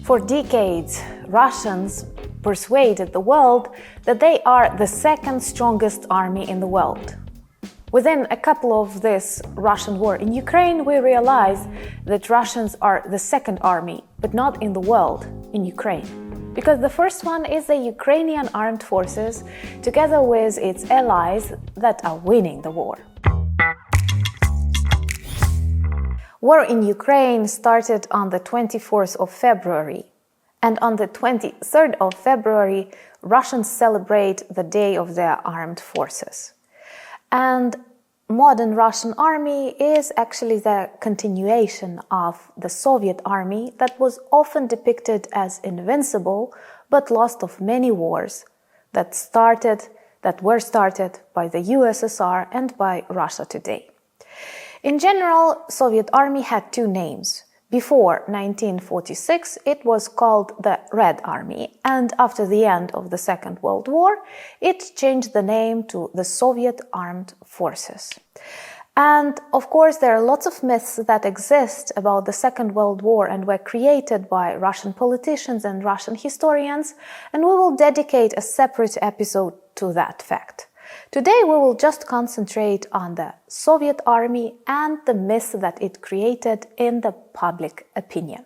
For decades, Russians persuaded the world that they are the second strongest army in the world. Within a couple of this Russian war in Ukraine, we realize that Russians are the second army, but not in the world, in Ukraine. Because the first one is the Ukrainian armed forces, together with its allies, that are winning the war. War in Ukraine started on the 24th of February, and on the 23rd of February, Russians celebrate the Day of their Armed Forces. And modern Russian army is actually the continuation of the Soviet army that was often depicted as invincible, but lost of many wars that were started by the USSR and by Russia today. In general, Soviet army had two names. Before 1946, it was called the Red Army, and after the end of the Second World War, it changed the name to the Soviet Armed Forces. And of course, there are lots of myths that exist about the Second World War and were created by Russian politicians and Russian historians, and we will dedicate a separate episode to that fact. Today we will just concentrate on the Soviet army and the myths that it created in the public opinion.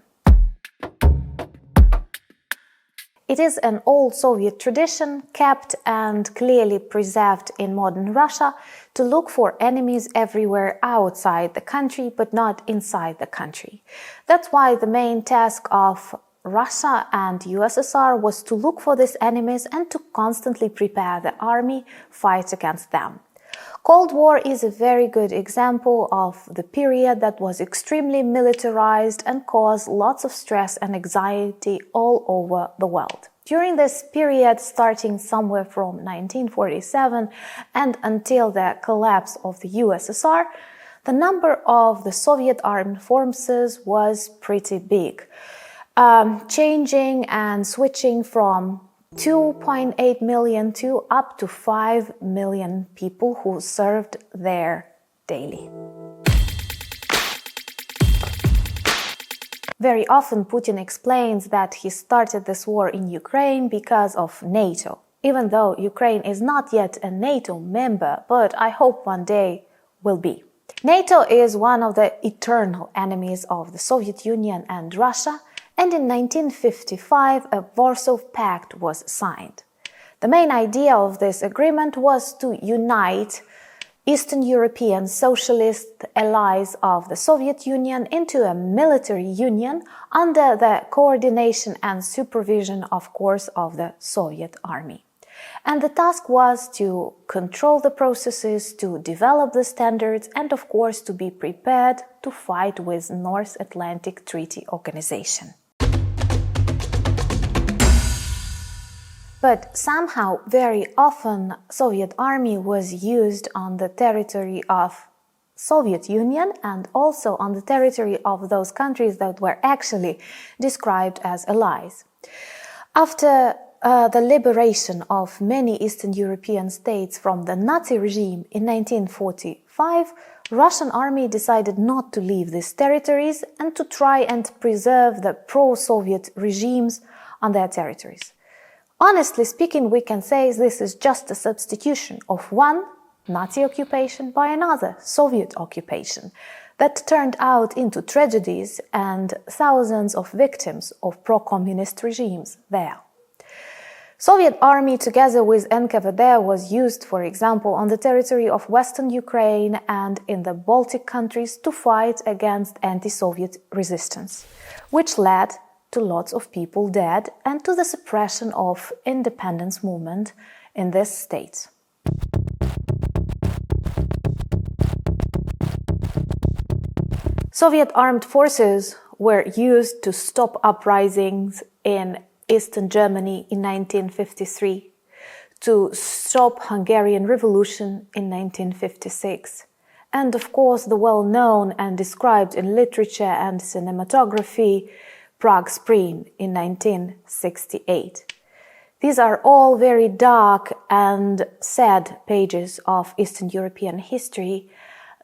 It is an old Soviet tradition, kept and clearly preserved in modern Russia, to look for enemies everywhere outside the country, but not inside the country. That's why the main task of Russia and USSR was to look for these enemies and to constantly prepare the army fight against them. Cold War is a very good example of the period that was extremely militarized and caused lots of stress and anxiety all over the world. During this period, starting somewhere from 1947 and until the collapse of the USSR, the number of the Soviet armed forces was pretty big. Changing and switching from 2.8 million to up to 5 million people who served there daily. Very often Putin explains that he started this war in Ukraine because of NATO, even though Ukraine is not yet a NATO member, but I hope one day will be. NATO is one of the eternal enemies of the Soviet Union and Russia, and in 1955 a Warsaw Pact was signed. The main idea of this agreement was to unite Eastern European socialist allies of the Soviet Union into a military union under the coordination and supervision, of course, of the Soviet army. And the task was to control the processes, to develop the standards, and of course to be prepared to fight with North Atlantic Treaty Organization. But somehow, very often, Soviet army was used on the territory of Soviet Union and also on the territory of those countries that were actually described as allies. After the liberation of many Eastern European states from the Nazi regime in 1945, Russian army decided not to leave these territories and to try and preserve the pro-Soviet regimes on their territories. Honestly speaking, we can say this is just a substitution of one Nazi occupation by another Soviet occupation that turned out into tragedies and thousands of victims of pro-communist regimes there. Soviet army together with NKVD was used, for example, on the territory of Western Ukraine and in the Baltic countries to fight against anti-Soviet resistance, which led to lots of people dead and to the suppression of independence movement in these states. Soviet armed forces were used to stop uprisings in Eastern Germany in 1953, to stop Hungarian Revolution in 1956, and of course the well-known and described in literature and cinematography Prague Spring in 1968. These are all very dark and sad pages of Eastern European history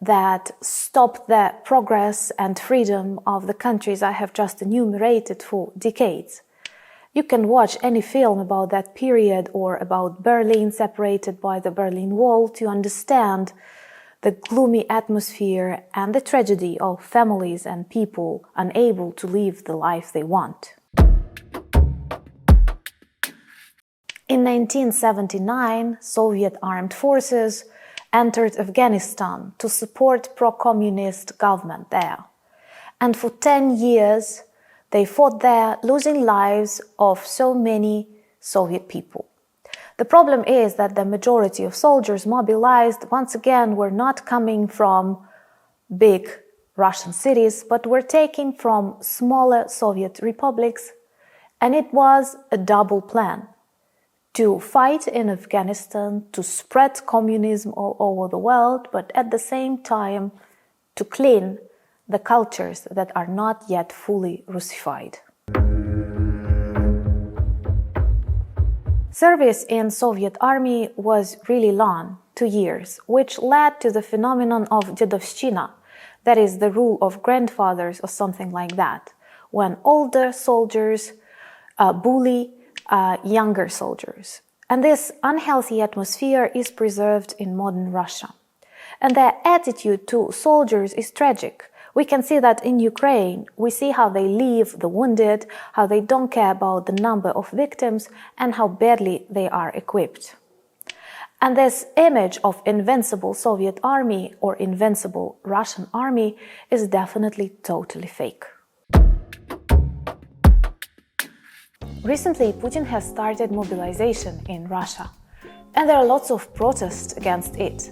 that stopped the progress and freedom of the countries I have just enumerated for decades. You can watch any film about that period or about Berlin separated by the Berlin Wall to understand the gloomy atmosphere and the tragedy of families and people unable to live the life they want. In 1979, Soviet armed forces entered Afghanistan to support pro-communist government there. And for 10 years, they fought there, losing lives of so many Soviet people. The problem is that the majority of soldiers mobilized once again were not coming from big Russian cities, but were taken from smaller Soviet republics, and it was a double plan: to fight in Afghanistan, to spread communism all over the world, but at the same time to clean the cultures that are not yet fully Russified. Service in Soviet army was really long, 2 years, which led to the phenomenon of Debunked, that is the rule of grandfathers or something like that, when older soldiers bully younger soldiers. And this unhealthy atmosphere is preserved in modern Russia. And their attitude to soldiers is tragic. We can see that in Ukraine. We see how they leave the wounded, how they don't care about the number of victims, and how badly they are equipped. And this image of invincible Soviet army or invincible Russian army is definitely totally fake. Recently, Putin has started mobilization in Russia, and there are lots of protests against it.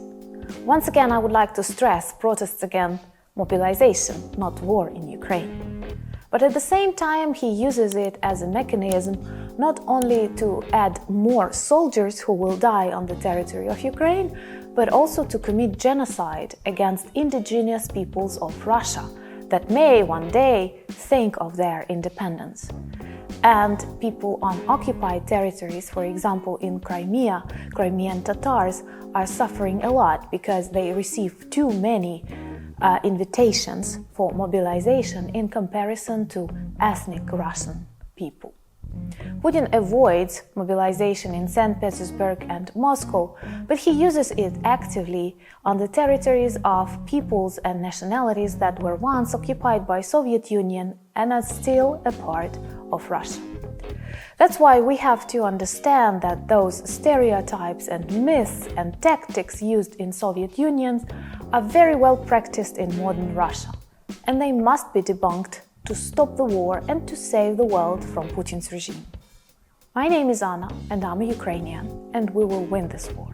Once again, I would like to stress protests against mobilization, not war in Ukraine. But at the same time, he uses it as a mechanism not only to add more soldiers who will die on the territory of Ukraine, but also to commit genocide against indigenous peoples of Russia that may one day think of their independence. And people on occupied territories, for example in Crimea, Crimean Tatars are suffering a lot because they receive too many invitations for mobilization in comparison to ethnic Russian people. Putin avoids mobilization in St. Petersburg and Moscow, but he uses it actively on the territories of peoples and nationalities that were once occupied by Soviet Union and are still a part of Russia. That's why we have to understand that those stereotypes and myths and tactics used in Soviet Union are very well practiced in modern Russia, and they must be debunked to stop the war and to save the world from Putin's regime. My name is Anna, and I'm a Ukrainian, and we will win this war.